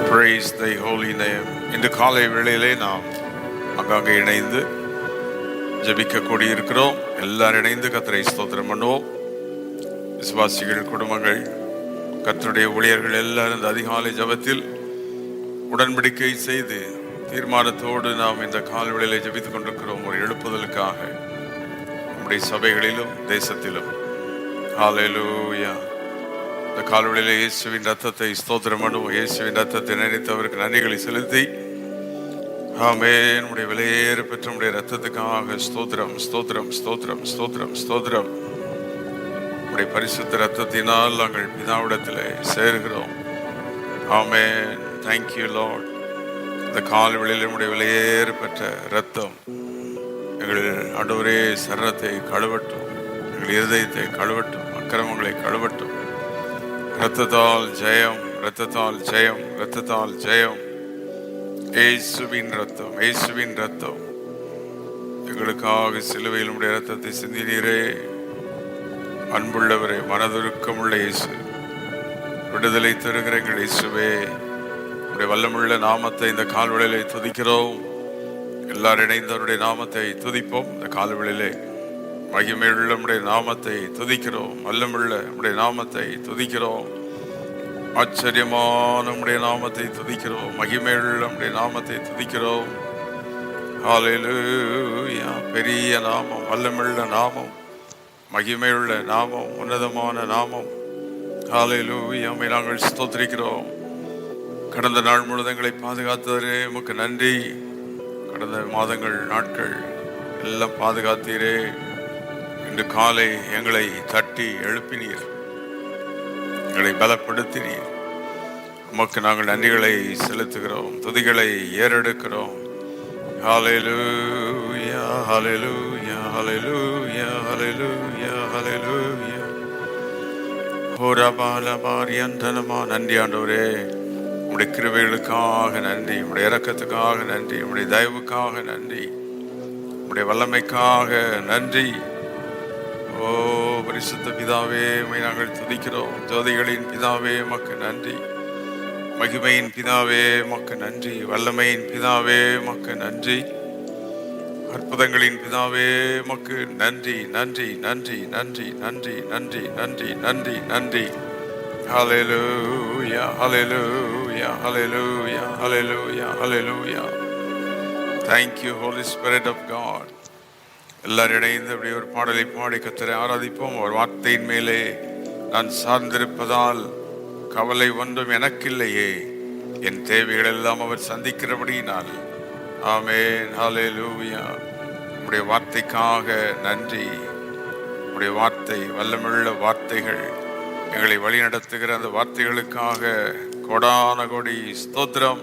Praise thy holy name. இந்த காலை வேளையிலே நாம் அங்கங்கே இணைந்து ஜெபிக்க கூடியிருக்கிறோம். எல்லாரும் இணைந்து கர்த்தரை ஸ்தோத்திரம் பண்ணுவோம். விசுவாசிகள், குடும்பங்கள், கர்த்தருடைய ஊழியர்கள் எல்லாரும் இந்த அதிகாலை ஜெபத்தில் உடன்படிக்கை செய்து தீர்மானத்தோடு நாம் இந்த காலை வேளையிலே ஜெபித்துக் கொண்டிருக்கிறோம். ஒரு எழுப்புதலுக்காக நம்முடைய சபைகளிலும் தேசத்திலும். ஹல்லேலூயா. இந்த கால்வெளியிலே இயேசுவின் ரத்தத்தை ஸ்தோத்திரம் பண்ணுவோம். இயேசுவின் ரத்தத்தை நினைத்தவருக்கு நன்றிகளை செலுத்தி ஆமென். நம்முடைய விலையேற பெற்ற நம்முடைய ரத்தத்துக்காக ஸ்தோத்திரம் ஸ்தோத்திரம் ஸ்தோத்திரம் ஸ்தோத்திரம் ஸ்தோத்திரம். நம்முடைய பரிசுத்த ரத்தத்தினால் நாங்கள் பிதாவிடத்தில் சேர்கிறோம். ஆமென். Thank you Lord. இந்த கால்வெளியில் நம்முடைய விலையேற பெற்ற ரத்தம் எங்கள் ஆண்டவரே சரீரத்தை கழுவட்டும், எங்கள் இருதயத்தை கழுவட்டும், அக்கிரமங்களை கழுவட்டும். இரத்தத்தால் ஜெயம், இரத்தத்தால் ஜெயம், இரத்தத்தால் ஜெயம். இயேசுவின் ரத்தம், இயேசுவின் ரத்தம். எங்களுக்காக சிலுவையில் உடைய ரத்தத்தை சிந்தினீரே. அன்புள்ளவரே, மனதுருக்கமுள்ள இயேசு, விடுதலை தருகிற எங்கள் இயேசுவே, உடைய வல்லமுள்ள நாமத்தை இந்த கால்வெளியிலே துதிக்கிறோம். எல்லாரும் இணைந்தவருடைய நாமத்தை துதிப்போம். இந்த கால்வெளியிலே மகிமையுள்ள நம்முடைய நாமத்தை துதிக்கிறோம். வல்லமுள்ள நம்முடைய நாமத்தை துதிக்கிறோம். ஆச்சரியமான நம்முடைய நாமத்தை துதிக்கிறோம். மகிமையுள்ள நம்முடைய நாமத்தை துதிக்கிறோம். ஹல்லேலூயா. பெரிய நாமம், வல்லமுள்ள நாமம், மகிமையுள்ள நாமம், உன்னதமான நாமம். ஹல்லேலூயா. நாங்கள் ஸ்தோத்திரிக்கிறோம். கடந்த நாள் முழுவதும் எங்களை பாதுகாத்தவரே உமக்கு நன்றி. கடந்த மாதங்கள், நாட்கள் எல்லாம் பாதுகாத்தீரே. இன்று காலை எங்களை தட்டி எழுப்பினீர், எங்களை பலப்படுத்தினீர். உமக்கு நாங்கள் நன்றிகளை செலுத்துகிறோம், துதிகளை ஏறெடுக்கிறோம். ஹல்லேலூயா, ஹல்லேலூயா, ஹல்லேலூயா, ஹல்லேலூயா, ஹல்லேலூயா. ஹோரபாலபாரியந்தனமா. நன்றி ஆண்டவரே, உம்முடைய கிருபைகளுக்காக நன்றி, உம்முடைய இரக்கத்துக்காக நன்றி, உம்முடைய தயவுக்காக நன்றி, உம்முடைய வல்லமைக்காக நன்றி. ஓ பரிசுத்த பிதாவே, உம்மை நாங்கள் துதிக்கிறோம். ஜோதிகளின் பிதாவே உமக்கு நன்றி, மகிமையின் பிதாவே உமக்கு நன்றி, வல்லமையின் பிதாவே உமக்கு நன்றி, அற்புதங்களின் பிதாவே உமக்கு நன்றி நன்றி நன்றி நன்றி நன்றி நன்றி நன்றி நன்றி நன்றி. ஹல்லேலூயா, ஹல்லேலூயா, ஹல்லேலூயா, ஹல்லேலூயா, ஹல்லேலூயா. Thank you Holy Spirit of God. எல்லாரும் இணைந்து அப்படி ஒரு பாடலை பாடி கர்த்தரை ஆராதிப்போம். ஒரு வார்த்தையின் மேலே நான் சார்ந்திருப்பதால் கவலை ஒன்றும் எனக்கில்லையே, என் தேவைகள் எல்லாம் அவர் சந்திக்கிறபடியினால். ஆமென். ஹல்லேலூயா. உம்முடைய வார்த்தைக்காக நன்றி. உம்முடைய வார்த்தை, வல்லமுள்ள வார்த்தைகள், எங்களை வழிநடத்துகிற அந்த வார்த்தைகளுக்காக கோடான கோடி ஸ்தோத்திரம்.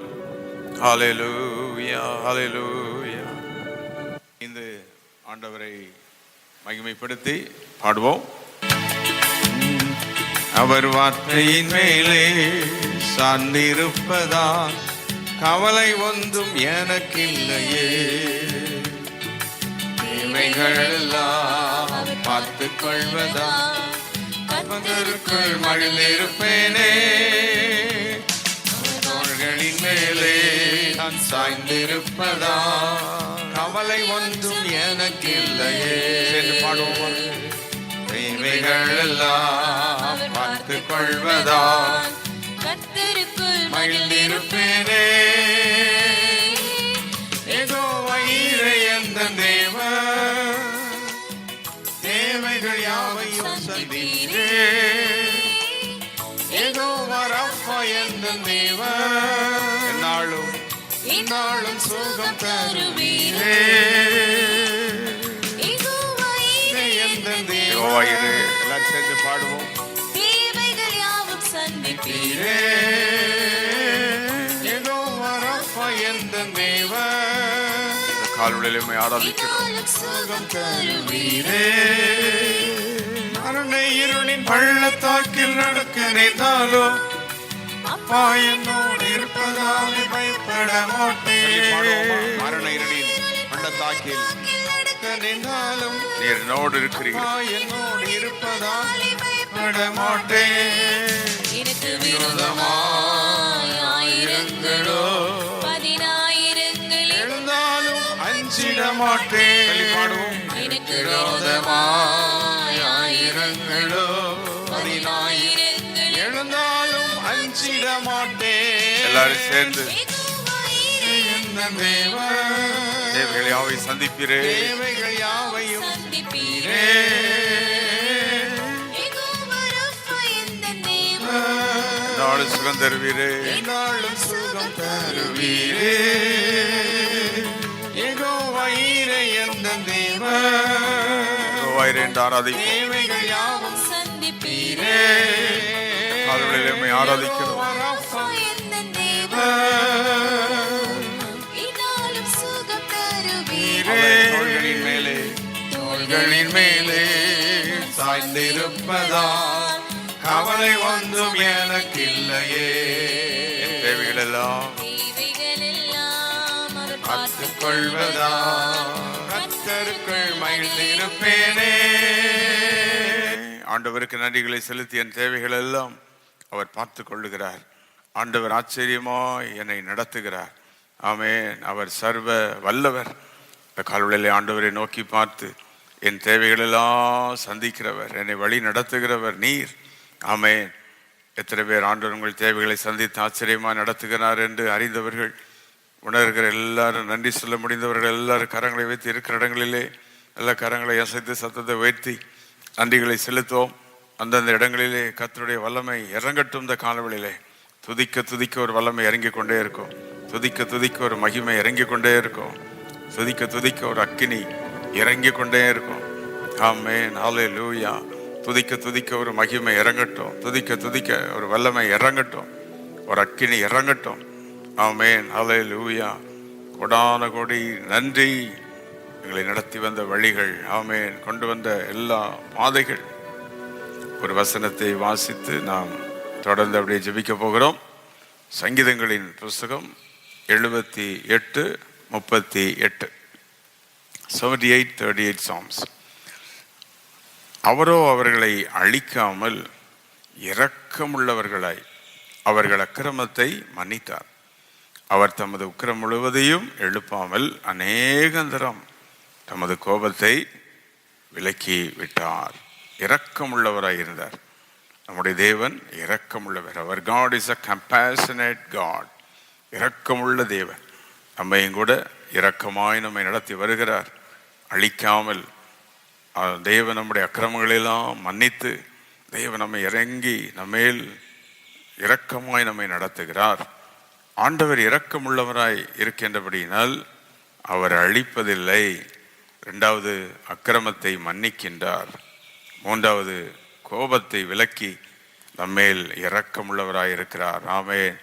ஹல்லேலூயா, ஹல்லேலூயா. இந்த ஆண்டவரை மகிமைப்படுத்தி பாடுவோம். அவர் வார்த்தையின் மேலே சார்ந்திருப்பதால் கவலை ஒன்றும் எனக்கில்லையே, தேவைகள் எல்லாம் பார்த்துக் கொள்வதால் கர்த்தருக்குள் மகிழ்ந்திருப்பேனே. அவர்களின் மேலே நான் சாய்ந்திருப்பதால் கவலை ஒன்றும் எனக்கில்லையே. பாடுவோம். தேவைகள் எல்லாம் பார்த்துக் கொள்வதால் கர்த்தருக்குள் மகிழ்ந்திருப்பேனே. யெகோவா ஈரே எந்தன் தேவன், தேவைகள் யாவையும் சந்திரே. யெகோவா ரப்பா எந்தன் தேவன், என்னாலும் இந்நாளும் சுகம் தருவீரே. யெகோவா ஈரே, எல்லாம் சேர்ந்து பாடுவோம். தேவைகள் யாவும் சந்திப்பீரே. யெகோவா ரப்பா எந்தன் தேவன், இந்த கால்வெளியிலே ஆராதிக்கிறோம். சுகம் தருவீரே. மரண இருளின் பள்ளத்தாக்கில் நடக்க நினைத்தாலோ அப்பா என்னோடு இருப்பதால் பயப்பட மாட்டேன். மரண இருளின் பள்ளத்தாக்கில் நடக்க நின்றாலும் நீர் என்னோடு இருக்கிறீர்கள். என்னோடு இருப்பதால் பயப்பட மாட்டேன். எனக்கு விரோதமாய் ஆயிரங்கள் மாட்டேன். பாடுவோம். எனக்கு விரோதமாய் ஆயிரங்களோ எழுந்தாலும் அஞ்சிட மாட்டேன். எல்லாரும் சேர்ந்து தேவைகள் யாவை சந்திப்பீரே, தேவைகள் யாவையும் சந்திப்பீரே. நாளும் சுகம் தருவீரே, நாளும் சுகம் தருவீரே. யெகோவாயிரே எந்த தேவன், யெகோவாயிரே என்று ஆராதிப்போம். தேவைகள் யாவும் சந்திப்பீரே. கால்களில் எம்மை ஆராதிக்கிறோம். தோள்களின் மேலே, தோள்களின் மேலே சாய்ந்திருப்பதா கவலை ஒன்றும் எனக்கு இல்லையே. தேவைகள் எல்லாம் பார்த்துக் கொள்வதா கர்த்தருக்குள் மகிழ்ந்திருப்பேனே. ஆண்டவருக்கு நன்றிகளை செலுத்தி என் தேவைகள் எல்லாம் அவர் பார்த்து கொள்ளுகிறார். ஆண்டவர் ஆச்சரியமாய் என்னை நடத்துகிறார். ஆமென். அவர் சர்வ வல்லவர். இந்த கால்வழியிலே ஆண்டவரை நோக்கி பார்த்து என் தேவைகளெல்லாம் சந்திக்கிறவர், என்னை வழி நடத்துகிறவர் நீர். ஆமென். எத்தனை பேர் ஆண்டவர் உங்கள் தேவைகளை சந்தித்து ஆச்சரியமாக நடத்துகிறார் என்று அறிந்தவர்கள், உணர்கிற எல்லாரும், நன்றி சொல்ல முடிந்தவர்கள் எல்லாரும் கரங்களை வைத்து இருக்கிற இடங்களிலே எல்லா கரங்களை அசைத்து சத்தத்தை உயர்த்தி நன்றிகளை செலுத்துவோம். அந்தந்த இடங்களிலே கர்த்தருடைய வல்லமை இறங்கட்டும். இந்த காலவெளியிலே துதிக்க துதிக்க ஒரு வல்லமை இறங்கி கொண்டே இருக்கும். துதிக்க துதிக்க ஒரு மகிமை இறங்கி கொண்டே இருக்கும். துதிக்க துதிக்க ஒரு அக்கினி இறங்கி கொண்டே இருக்கும். ஆமென். ஹல்லேலூயா. துதிக்க துதிக்க ஒரு மகிமை இறங்கட்டும். துதிக்க துதிக்க ஒரு வல்லமை இறங்கட்டும். ஒரு அக்கினி இறங்கட்டும். ஆமென். ஹல்லேலூயா. கொடான கோடி நன்றி. எங்களை நடத்தி வந்த வழிகள், ஆமென், கொண்டு வந்த எல்லா பாதைகள். ஒரு வசனத்தை வாசித்து நாம் தொடர்ந்து அப்படியே ஜெபிக்க போகிறோம். சங்கீதங்களின் புஸ்தகம் 78:38. 78:38 Psalms. அவரோ அவர்களை அழிக்காமல் இரக்கமுள்ளவர்களாய் அவர்கள் அக்கிரமத்தை மன்னித்தார். அவர் தமது உக்கிரம் முழுவதையும் எழுப்பாமல் அநேகந்தரம் தமது கோபத்தை விலக்கி விட்டார். இரக்கமுள்ளவராய் இருந்தார். நம்முடைய தேவன் இரக்கமுள்ளவர். அவர் God is a compassionate God. இரக்கமுள்ள தேவன். நம்மையும் கூட இரக்கமாய் நம்மை நடத்தி வருகிறார். அழிக்காமல் தேவன் நம்முடைய அக்கிரமங்களெல்லாம் மன்னித்து தேவன் நம்மை இறங்கி நம்மேல் இரக்கமாய் நம்மை நடத்துகிறார். ஆண்டவர் இரக்கமுள்ளவராய் இருக்கின்றபடியினால் அவர் அழிப்பதில்லை. இரண்டாவது, அக்கிரமத்தை மன்னிக்கின்றார். மூன்றாவது, கோபத்தை விலக்கி நம்மேல் இரக்கமுள்ளவராய் இருக்கிறார். ஆமென்.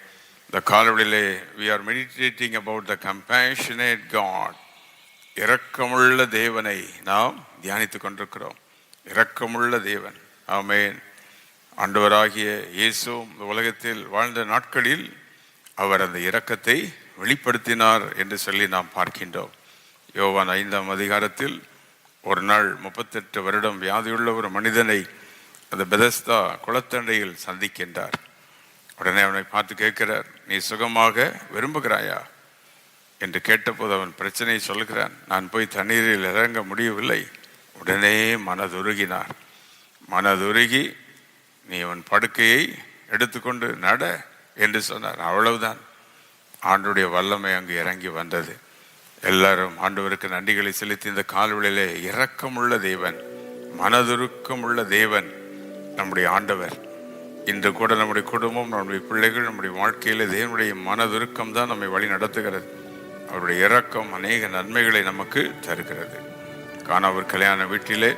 இந்த காலவெளியிலே we are meditating about the compassionate God. இரக்கமுள்ள தேவனை நாம் தியானித்துக் கொண்டிருக்கிறோம். இரக்கமுள்ள தேவன். ஆமென். ஆண்டவராகிய இயேசு இந்த உலகத்தில் வாழ்ந்த நாட்களில் அவர் அந்த இரக்கத்தை வெளிப்படுத்தினார் என்று சொல்லி நாம் பார்க்கின்றோம். யோவான் 5ஆம் அதிகாரத்தில் ஒரு நாள் 38 வருடம் வியாதியுள்ள ஒரு மனிதனை அந்த பெதஸ்தா குளத்தண்டையில் சந்திக்கின்றார். உடனே அவனை பார்த்து கேட்கிறார், நீ சுகமாக விரும்புகிறாயா என்று கேட்டபோது அவன் பிரச்சனையை சொல்கிறான். நான் போய் தண்ணீரில் இறங்க முடியவில்லை. உடனே மனதுருகினார். மனதுருகி நீ அவன் படுக்கையை எடுத்துக்கொண்டு நட என்று சொன்னார். அவ்வளவுதான். ஆண்டவருடைய வல்லமை அங்கு இறங்கி வந்தது. எல்லாரும் ஆண்டவருக்கு நன்றிகளை செலுத்தி இந்த கால்வெளியிலே இரக்கமுள்ள தேவன், மனதுருக்கமுள்ள தேவன் நம்முடைய ஆண்டவர். இன்று கூட நம்முடைய குடும்பம், நம்முடைய பிள்ளைகள், நம்முடைய வாழ்க்கையிலே தேவனுடைய மனதுருக்கம் தான் நம்மை வழி நடத்துகிறது. அவருடைய இரக்கம் அநேக நன்மைகளை நமக்கு தருகிறது. கானாவூர் கல்யாண வீட்டிலே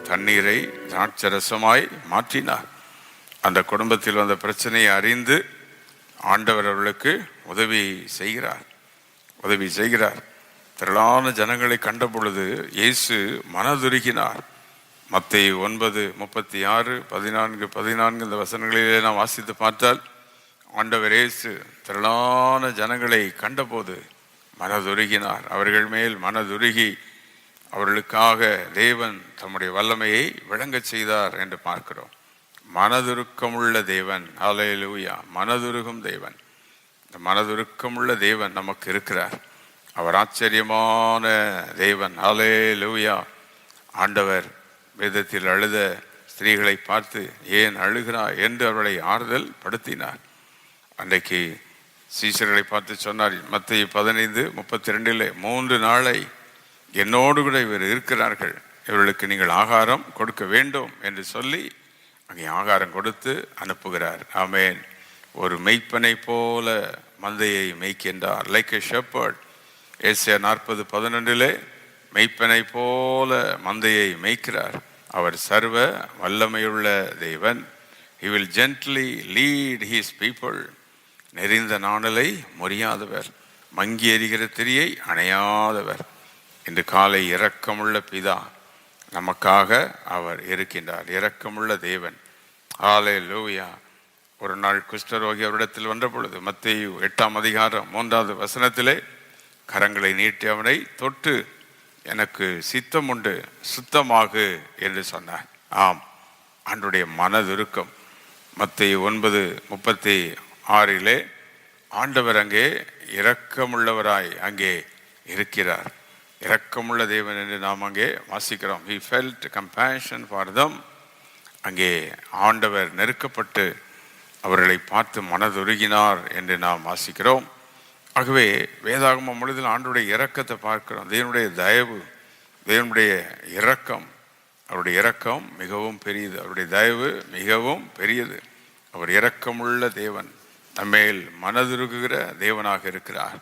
தண்ணீரை திராட்சரசமாய் மாற்றினார். அந்த குடும்பத்தில் வந்த பிரச்சனையை அறிந்து ஆண்டவர் அவர்களுக்கு உதவி செய்கிறார். திரளான ஜனங்களை கண்ட பொழுது இயேசு மனதுருகினார். மத்தேயு 9:36, 14 இந்த வசனங்களிலே நாம் வாசித்து பார்த்தால் ஆண்டவர் இயேசு திரளான ஜனங்களை கண்டபோது மனதுருகினார். அவர்கள் மேல் மனதுருகி அவர்களுக்காக தேவன் தம்முடைய வல்லமையை விளங்கச் செய்தார் என்று பார்க்கிறோம். மனதுருக்கமுள்ள தேவன். ஹல்லேலூயா. மனதுருகும் தேவன். இந்த மனதுருக்கமுள்ள தேவன் நமக்கு இருக்கிறார். அவர் ஆச்சரியமான தேவன். ஹல்லேலூயா. ஆண்டவர் வேதத்தில் அழுத ஸ்திரீகளை பார்த்து ஏன் அழுகிறாய் என்று அவர்களை ஆறுதல் படுத்தினார். அன்றைக்கு சீஷர்களை பார்த்து சொன்னார், மத்தேயு 15:32, 3 நாளை என்னோடு கூட இவர் இருக்கிறார்கள், இவர்களுக்கு நீங்கள் ஆகாரம் கொடுக்க வேண்டும் என்று சொல்லி அங்கே ஆகாரம் கொடுத்து அனுப்புகிறார். ஆமென். ஒரு மெய்ப்பனை போல மந்தையை மேய்க்கின்றார். Like a shepherd. ஏசாயா 40:11 மெய்ப்பனை போல மந்தையை மேய்க்கிறார். அவர் சர்வ வல்லமையுள்ள தேவன். He will gently lead his people. நெறிந்த நாணலை முறியாதவர், மங்கி எரிகிற திரியை அணையாதவர். இன்று காலை இரக்கமுள்ள பிதா நமக்காக அவர் இருக்கின்றார். இரக்கமுள்ள தேவன். ஹல்லேலூயா. ஒரு நாள் குஷ்டரோகி அவரிடத்தில் வந்த பொழுது மத்தேயு 8:3 கரங்களை நீட்டி அவனை தொட்டு எனக்கு சித்தம் உண்டு, சுத்தமாகு என்று சொன்னார். ஆம், ஆண்டுடைய மனதுருக்கம். மத்தேயு 9:36 ஆண்டவர் அங்கே இரக்கமுள்ளவராய் அங்கே இருக்கிறார். இரக்கமுள்ள தேவன் என்று நாம் அங்கே வாசிக்கிறோம். He felt compassion for them. அங்கே ஆண்டவர் நெருக்கப்பட்டு அவர்களை பார்த்து மனதுருகினார் என்று நாம் வாசிக்கிறோம். ஆகவே வேதாகமம் முழுவதில் ஆண்டவருடைய இரக்கத்தை பார்க்கிறோம். தேவனுடைய தயவு, தேவனுடைய இரக்கம். அவருடைய இரக்கம் மிகவும் பெரியது, அவருடைய தயவு மிகவும் பெரியது. அவர் இரக்கமுள்ள தேவன், நம்மேல் மனதுருகுகிற தேவனாக இருக்கிறார்.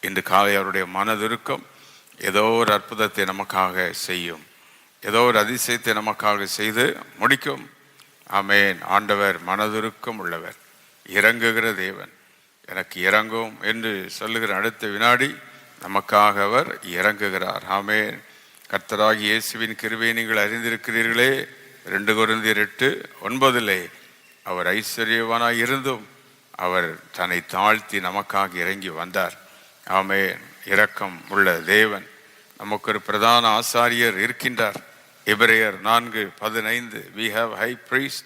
இன்று காலை அவருடைய மனதுருக்கம் ஏதோ ஒரு அற்புதத்தை நமக்காக செய்யும், ஏதோ ஒரு அதிசயத்தை நமக்காக செய்து முடிக்கும். ஆமென். ஆண்டவர் மனதுருக்கம் உள்ளவர், இறங்குகிற தேவன். எனக்கு இறங்கும் என்று சொல்லுகிற அடுத்த வினாடி நமக்காக அவர் இறங்குகிறார். ஆமென். கர்த்தராகிய இயேசுவின் கிருபையை நீங்கள் அறிந்திருக்கிறீர்களே. 2 கொரிந்தியர் 8:9 அவர் ஐஸ்வர்யவானாய் இருந்தும் அவர் தன்னை தாழ்த்தி நமக்காக இறங்கி வந்தார். ஆமென். இரக்கம் உள்ள தேவன். நமக்கு ஒரு பிரதான ஆசாரியர் இருக்கின்றார். எபிரேயர் 4:15 we have high priest.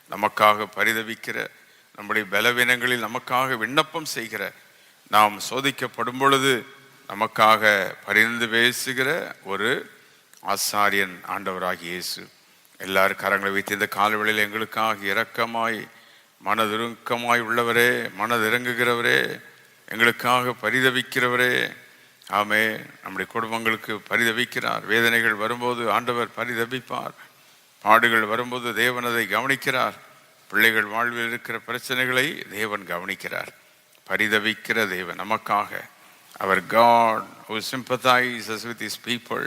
நமக்காக பரிதபிக்கிற, நம்முடைய பலவீனங்களில் நமக்காக விண்ணப்பம் செய்கிற, நாம் சோதிக்கப்படும் பொழுது நமக்காக பரிந்து பேசுகிற ஒரு ஆசாரியன் ஆண்டவராகிய இயேசு. எல்லாரும் கரங்களை வைத்து இந்த காலவெளியில் எங்களுக்காக இரக்கமாய் மனதுருக்கமாய் உள்ளவரே, மனதிறங்குகிறவரே, எங்களுக்காக பரிதவிக்கிறவரே. ஆமே. நம்முடைய குடும்பங்களுக்கு பரிதவிக்கிறார். வேதனைகள் வரும்போது ஆண்டவர் பரிதபிப்பார். பாடுகள் வரும்போது தேவன் அதை கவனிக்கிறார். பிள்ளைகள் வாழ்வில் இருக்கிற பிரச்சனைகளை தேவன் கவனிக்கிறார். பரிதவிக்கிற தேவன் நமக்காக. அவர் God who sympathizes with his people.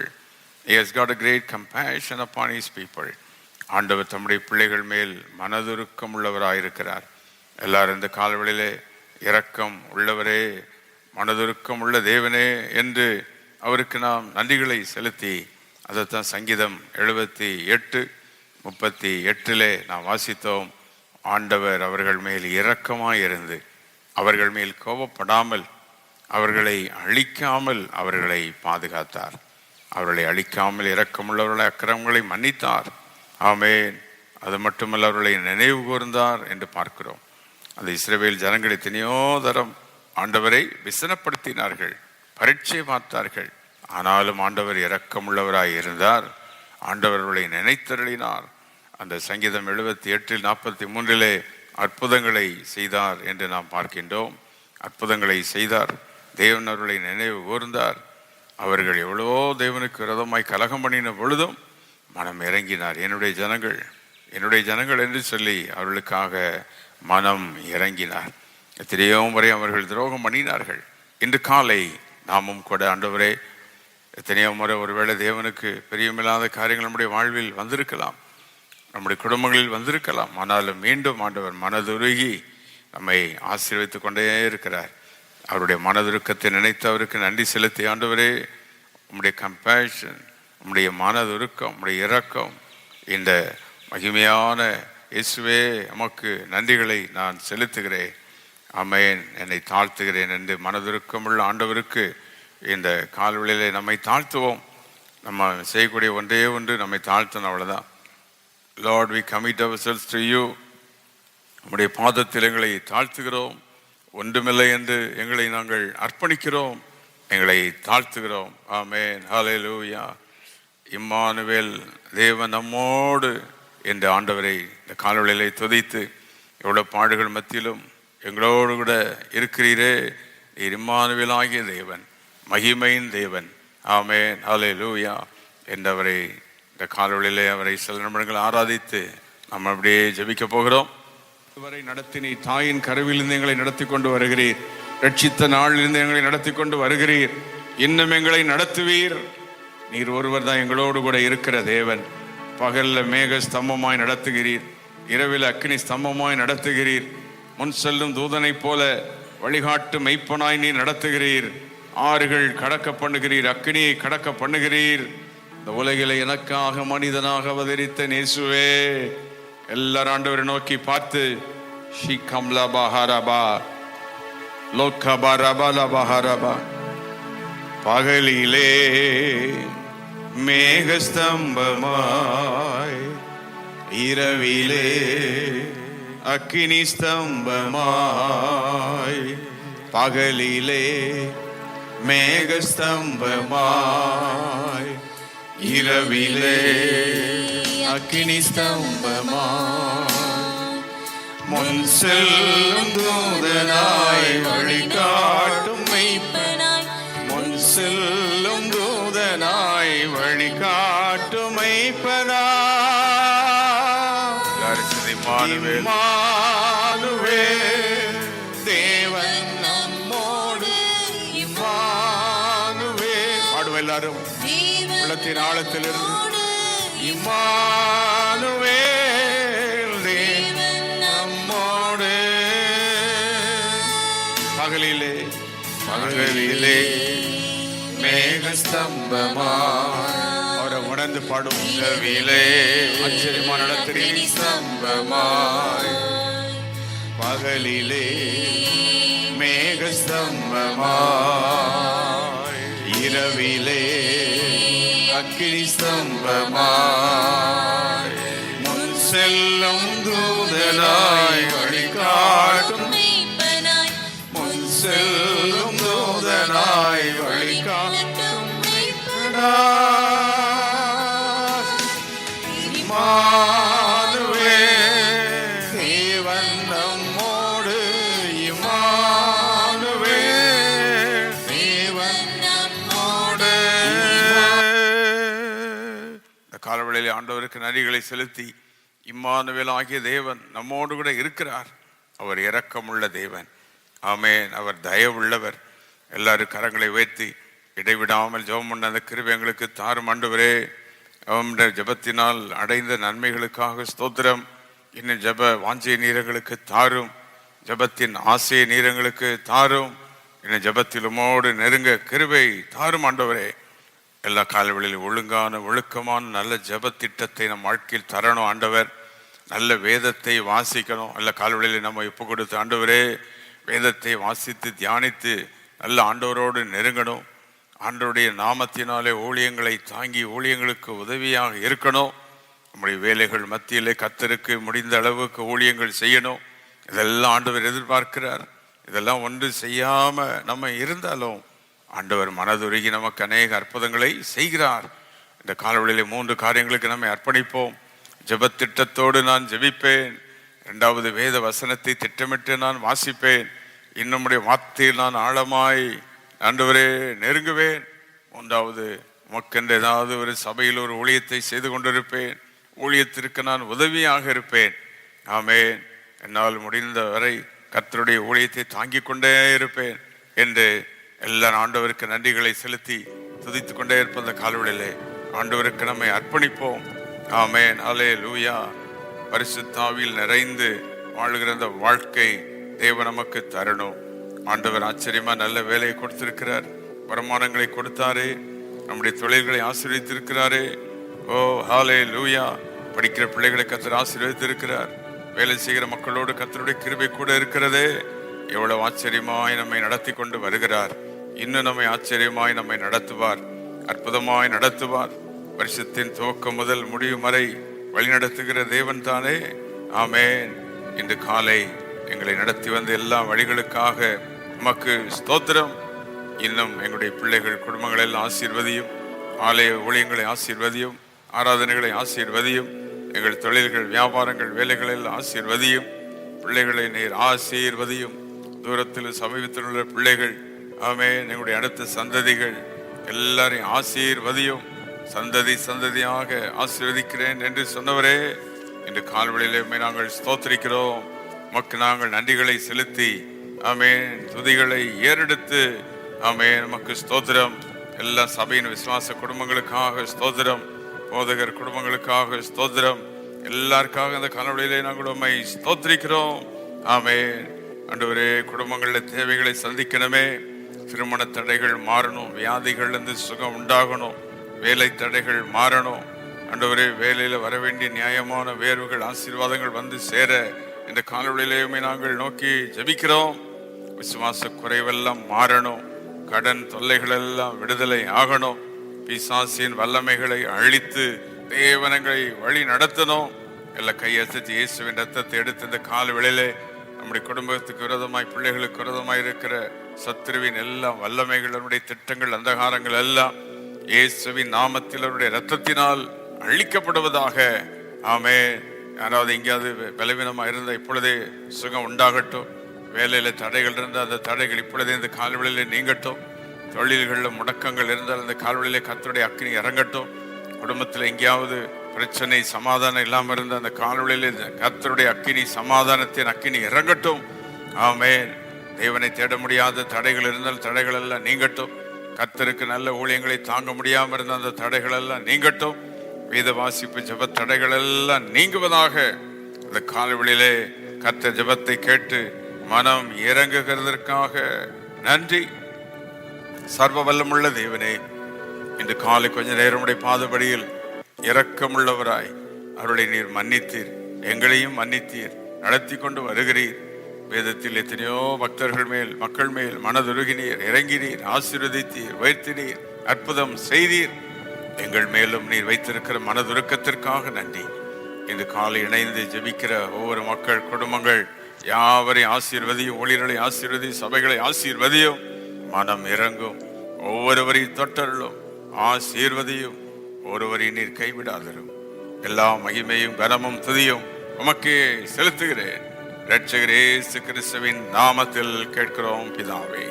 He has got a great compassion upon his people. ஆண்டவர் தம்முடைய பிள்ளைகள் மேல் மனதுருக்கம் உள்ளவராயிருக்கிறார். எல்லாரும் இந்த காலவெளியிலே இரக்கம் உள்ளவரே, மனதுருக்கம் உள்ள தேவனே என்று அவருக்கு நாம் நன்றிகளை செலுத்தி, அதைத்தான் சங்கீதம் 78:38 நாம் வாசித்தோம். ஆண்டவர் அவர்கள் மேல் இரக்கமாய் இருந்து அவர்கள் மேல் கோபப்படாமல் அவர்களை அழிக்காமல் அவர்களை பாதுகாத்தார். அவர்களை அழிக்காமல் இரக்கமுள்ளவர்களை அக்கிரமங்களை மன்னித்தார். ஆமென். அது மட்டுமல்ல, அவர்களை நினைவு கூர்ந்தார் என்று பார்க்கிறோம். அந்த இஸ்ரவேல் ஜனங்கள் எத்தனையோ தரம் ஆண்டவரை விசனப்படுத்தினார்கள், பரீட்சை பார்த்தார்கள். ஆனாலும் ஆண்டவர் இரக்கமுள்ளவராய் இருந்தார். ஆண்டவர்களை நினைத்தருளினார். அந்த சங்கீதம் 78:43 அற்புதங்களை செய்தார் என்று நாம் பார்க்கின்றோம். அற்புதங்களை செய்தார். தேவன் அவர்களை நினைவு கூர்ந்தார். அவர்கள் எவ்வளவோ தேவனுக்கு விரோதமாய் கலகம் பண்ணின பொழுதும் மனம் இறங்கினார். என்னுடைய ஜனங்கள் என்று சொல்லி அவர்களுக்காக மனம் இறங்கினார். எத்தனையோ முறை அவர்கள் துரோகம் பண்ணினார்கள். இன்று காலை நாமும் கூட ஆண்டவரே, எத்தனையோ முறை ஒருவேளை தேவனுக்கு பிரியமில்லாத காரியங்கள் நம்முடைய வாழ்வில் வந்திருக்கலாம், நம்முடைய குடும்பங்களில் வந்திருக்கலாம். ஆனாலும் மீண்டும் ஆண்டவர் மனதுருகி நம்மை ஆசீர்வதித்துக் கொண்டே இருக்கிறார். அவருடைய மனதுருக்கத்தை நினைத்து அவருக்கு நன்றி செலுத்தி, ஆண்டவரே உம்முடைய கம்பேஷன், உம்முடைய மனதுருக்கம், உம்முடைய இரக்கம், இந்த மகிமையான இயேசுவே உமக்கு நன்றிகளை நான் செலுத்துகிறேன். ஆமென். என்னை தாழ்த்துகிறேன் என்று மனதுருக்கமுள்ள ஆண்டவருக்கு இந்த கால்வெளியிலே நம்மை தாழ்த்துவோம். நம்ம செய்யக்கூடிய ஒன்றே ஒன்று, நம்மை தாழ்த்தணும், அவ்வளோதான். Lord, we commit ourselves to you. உம்முடைய பாதத்தில் எங்களை தாழ்த்துகிறோம். ஒன்றுமில்லை என்று எங்களை நாங்கள் அர்ப்பணிக்கிறோம். எங்களை தாழ்த்துகிறோம். ஆமென். ஹல்லேலூயா. இம்மானுவேல், தேவன் நம்மோடு என்ற ஆண்டவரை இந்த காலவெளியிலே துதித்து, எவ்வளவு பாடுகள் மத்தியிலும் எங்களோடு கூட இருக்கிறீரே, நீர் இம்மானுவேல் ஆகிய தேவன், மகிமையின் தேவன். ஆமென். ஹல்லேலூயா என்றவரை இந்த காலவெளியிலே அவரை சில நிமிடங்கள் ஆராதித்து நம்ம அப்படியே ஜெபிக்க போகிறோம். இதுவரை நடத்தி நீ தாயின் கருவிலிருந்து எங்களை நடத்தி கொண்டு வருகிறீர். ரட்சித்த நாளிலிருந்து எங்களை நடத்தி கொண்டு வருகிறீர். இன்னும் எங்களை நடத்துவீர். நீர் ஒருவர் தான் எங்களோடு கூட இருக்கிற தேவன். பகல்ல மேக ஸ்தம்பமாய் நடத்துகிறீர், இரவில் அக்கினி ஸ்தம்பமாய் நடத்துகிறீர். முன் செல்லும் தூதனை போல வழிகாட்டு மெய்ப்பனாய் நீர் நடத்துகிறீர். ஆறுகள் கடக்க பண்ணுகிறீர், அக்கினியை கடக்க பண்ணுகிறீர். இந்த உலகில எனக்காக மனிதனாக அவதரித்த நேசுவே, எல்லாரும் ஆண்டவரை நோக்கி பார்த்து ஷிகம்லா பஹாரபா லோக்கபா ரபா பஹாரபா. பகலிலே மேகஸ்தம்பமாய், இரவிலே அக்கினி ஸ்தம்பமாய். பகலிலே மேகஸ்தம்பமாய், இரவிலே அக்கினி ஸ்தம்பமாய். முன் செல்லும் தூதனாய் வழிகாட்டும் மெய்ப்பனாய், முன் செல்லும் தூதனாய் வழிகாட்டும் மெய்ப்பனாய். இம்மானுவேல், தேவன் நம்மோடு. இம்மானுவேல் பாடுவோம் எல்லாரும் உள்ளத்தின் ஆழத்திலிருந்து. இம்மானுவேல், தேவன் நம்மோடு. பகலிலே பகலிலே மேகஸ்தம்பமாய், அவரை உணர்ந்து பாடும். இரவிலே ஆச்சரியமான நடத்துகிறீர் ஸ்தம்பமாய். பகலிலே மேகஸ்தம்பமாய், இரவிலே அக்கினி ஸ்தம்பமாய். முன் செல்லும் தூதனாய் வழிகாட்டும் மெய்ப்பனாய், முன் செல்லும் தூதனாய் வழிகாட்டும் மெய்ப்பனாய். இம்மானுவேல், தேவன் நம்மோடு. இம்மானுவேல், தேவன் நம்மோடு. இந்த காலவெளியிலே ஆண்டவருக்கு நன்றிகளை செலுத்தி, இம்மானுவேல் ஆகிய தேவன் நம்மோடு கூட இருக்கிறார். அவர் இரக்கமுள்ள தேவன். ஆமென். அவர் தயவுள்ளவர். எல்லாரும் கரங்களை உயர்த்தி இடைவிடாமல் ஜெபம் பண்ண அந்த கிருபை எங்களுக்கு தாரும் ஆண்டவரே. அவனுடைய ஜெபத்தினால் அடைந்த நன்மைகளுக்காக ஸ்தோத்திரம். இன்னும் ஜெப வாஞ்சிய நீரங்களுக்கு தாரும், ஜெபத்தின் ஆசைய நீரங்களுக்கு தாரும். இன்னும் ஜெபத்தில் உமோடு நெருங்க கிருபை தாரும் ஆண்டவரே. எல்லா காலவெளியிலும் ஒழுங்கான ஒழுக்கமான நல்ல ஜெப திட்டத்தை நம் வாழ்க்கையில் தரணும் ஆண்டவர். நல்ல வேதத்தை வாசிக்கணும். எல்லா காலவெளியிலும் நம்ம ஒப்பு கொடுத்து ஆண்டவரே, வேதத்தை வாசித்து தியானித்து நல்ல ஆண்டவரோடு நெருங்கணும். ஆண்டவருடைய நாமத்தினாலே ஊழியங்களை தாங்கி ஊழியங்களுக்கு உதவியாக இருக்கணும். நம்முடைய வேலைகள் மத்தியிலே கர்த்தருக்கு முடிந்த அளவுக்கு ஊழியங்கள் செய்யணும். இதெல்லாம் ஆண்டவர் எதிர்பார்க்கிறார். இதெல்லாம் ஒன்று செய்யாம நம்ம இருந்தாலும் ஆண்டவர் மனதுருகி நமக்கு அநேக அற்புதங்களை செய்கிறார். இந்த காலவெளியிலே 3 காரியங்களுக்கு நம்மை அர்ப்பணிப்போம். ஜெபத்திட்டத்தோடு நான் ஜெபிப்பேன். 2வது, வேத வசனத்தை திட்டமிட்டு நான் வாசிப்பேன். இன்னும் வார்த்தையில் நான் ஆழமாய் ஆண்டவரே நெருங்குவேன். 3வது, உமக்கென்று ஏதாவது ஒரு சபையில் ஒரு ஊழியத்தை செய்து கொண்டிருப்பேன். ஊழியத்திற்கு நான் உதவியாக இருப்பேன். ஆமென். என்னால் முடிந்த வரை கர்த்தருடைய ஊழியத்தை தாங்கிக் கொண்டே இருப்பேன் என்று எல்லா ஆண்டவருக்கு நன்றிகளை செலுத்தி துதித்துக் கொண்டே இருப்ப அந்த காலவெளியிலே ஆண்டவருக்கு நம்மை அர்ப்பணிப்போம். ஆமென். அல்லேலூயா. பரிசுத்தாவியில் நிறைந்து வாழுகிற அந்த வாழ்க்கை தேவன் நமக்கு தரணும். ஆண்டவர் ஆச்சரியமா நல்ல வேலையை கொடுத்திருக்கிறார். வருமானங்களை கொடுத்தாரே, நம்முடைய தொழில்களை ஆசீர்வதித்திருக்கிறாரே. ஓ ஹல்லேலூயா. படிக்கிற பிள்ளைகளை கர்த்தர் ஆசீர்வதித்திருக்கிறார். வேலை செய்கிற மக்களோடு கர்த்தருடைய கிருபை கூட இருக்கிறதே. எவ்வளவு ஆச்சரியமாய் நம்மை நடத்தி கொண்டு வருகிறார். இன்னும் நம்மை ஆச்சரியமாய் நம்மை நடத்துவார், அற்புதமாய் நடத்துவார். வருஷத்தின் துவக்கம் முதல் முடியும் வரை வழிநடத்துகிற தேவன் தானே. ஆமென். இன்று காலை எங்களை நடத்தி வந்த எல்லா வழிகளுக்காக உமக்கு ஸ்தோத்திரம். இன்னும் எங்களுடைய பிள்ளைகள் குடும்பங்கள் எல்லாம் ஆசீர்வதியும். ஆலய ஊழியங்களை ஆசீர்வதியும். ஆராதனைகளை ஆசீர்வதியும். எங்கள் தொழில்கள், வியாபாரங்கள், வேலைகள் எல்லாம் ஆசீர்வதியும். பிள்ளைகளை நீர் ஆசீர்வதியும். தூரத்தில் சமீபத்தில் உள்ள பிள்ளைகள், ஆமென், எங்களுடைய அடுத்த சந்ததிகள் எல்லாரையும் ஆசீர்வதியும். சந்ததி சந்ததியாக ஆசீர்வதிக்கிறேன் என்று சொன்னவரே, இன்று கால்வழியிலே நாங்கள் ஸ்தோத்திரிக்கிறோம். உமக்கு நாங்கள் நன்றிகளை செலுத்தி, ஆமென், துதிகளை ஏறெடுத்து, ஆமென், நமக்கு ஸ்தோத்திரம். எல்லா சபையின் விசுவாச குடும்பங்களுக்காக ஸ்தோத்திரம். போதகர் குடும்பங்களுக்காக ஸ்தோத்திரம். எல்லாருக்காக இந்த காலவழியிலே நாங்கள் உம்மை ஸ்தோத்திரிக்கிறோம். ஆமென். ஆண்டவரே, குடும்பங்களில் தேவைகளை சந்திக்கணுமே. திருமண தடைகள் மாறணும். வியாதிகள் இருந்து சுகம் உண்டாகணும். வேலை தடைகள் மாறணும். ஆண்டவரே, வேலையில் வர வேண்டிய நியாயமான வேர்வுகள், ஆசீர்வாதங்கள் வந்து சேர இந்த காலவழியிலேயுமே நாங்கள் நோக்கி ஜெபிக்கிறோம். விசுவாச குறைவெல்லாம் மாறணும். கடன் தொல்லைகள் எல்லாம் விடுதலை ஆகணும். பிசாசின் வல்லமைகளை அழித்து தேவனங்களை வழி நடத்தணும். எல்லாம் கையசைத்து இயேசுவின் ரத்தத்தை எடுத்து இந்த காலவெளியிலே நம்முடைய குடும்பத்துக்கு விரோதமாய், பிள்ளைகளுக்கு விரோதமாய் இருக்கிற சத்துருவின் எல்லாம் வல்லமைகள், அவருடைய திட்டங்கள், அந்தகாரங்கள் எல்லாம் இயேசுவின் நாமத்தில் அவருடைய ரத்தத்தினால் அழிக்கப்படுவதாக. ஆமென். யாராவது எங்கேயாவது பலவீனமாக இருந்தால் இப்பொழுதே சுகம் உண்டாகட்டும். வேலையில தடைகள் இருந்தால் அந்த தடைகள் இப்பொழுதே இந்த கால்வெளியிலே நீங்கட்டும். தொழில்களில் முடக்கங்கள் இருந்தால் அந்த கால்வெளியிலே கர்த்தருடைய அக்கினி இறங்கட்டும். குடும்பத்தில் எங்கேயாவது பிரச்சனை, சமாதானம் இல்லாமல் இருந்த அந்த கால்வெளியிலே கர்த்தருடைய அக்கினி, சமாதானத்தின் அக்கினி இறங்கட்டும். ஆமென். தேவனை தேட முடியாத தடைகள் இருந்தால் தடைகள் எல்லாம் நீங்கட்டும். கர்த்தருக்கு நல்ல ஊழியங்களை தாங்க முடியாமல் இருந்த அந்த தடைகள் எல்லாம் நீங்கட்டும். வேத வாசிப்பு ஜெப தடைகள் எல்லாம் நீங்குவதாக. அந்த காலவெளியிலே கர்த்தர் ஜெபத்தை கேட்டு மனம் இறங்குகிறதற்காக நன்றி. சர்வ வல்லமுள்ள தேவனே, இன்று காலை கொஞ்ச நேரம் உடைய பாதபடியில் இரக்கமுள்ளவராய் அவர்களை நீர் மன்னித்தீர். எங்களையும் மன்னித்தீர். நடத்தி கொண்டு வருகிறீர். வேதத்தில் எத்தனையோ பக்தர்கள் மேல், மக்கள் மேல் மனதுருகினீர், இறங்கினீர், ஆசீர்வதித்தீர், உயர்த்தினீர், அற்புதம் செய்தீர். எங்கள் மேலும் நீர் வைத்திருக்கிற மனதுருக்கத்திற்காக நன்றி. இந்த காலை இணைந்து ஜெபிக்கிற ஒவ்வொரு மக்கள், குடும்பங்கள் யாவரையும் ஆசீர்வதியும். ஊழியர்களை ஆசீர்வதியும். சபைகளை ஆசீர்வதியும். மனம் இறங்கும். ஒவ்வொருவரையும் தொட்டருளும், ஆசீர்வதியும். ஒருவரையும் நீர் கைவிடாதரும். எல்லா மகிமையும் கனமும் துதியும் உமக்கே செலுத்துகிறேன். இரட்சகர் இயேசு கிறிஸ்துவின் நாமத்தில் கேட்கிறோம் பிதாவே.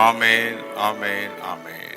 ஆமென், ஆமென், ஆமென்.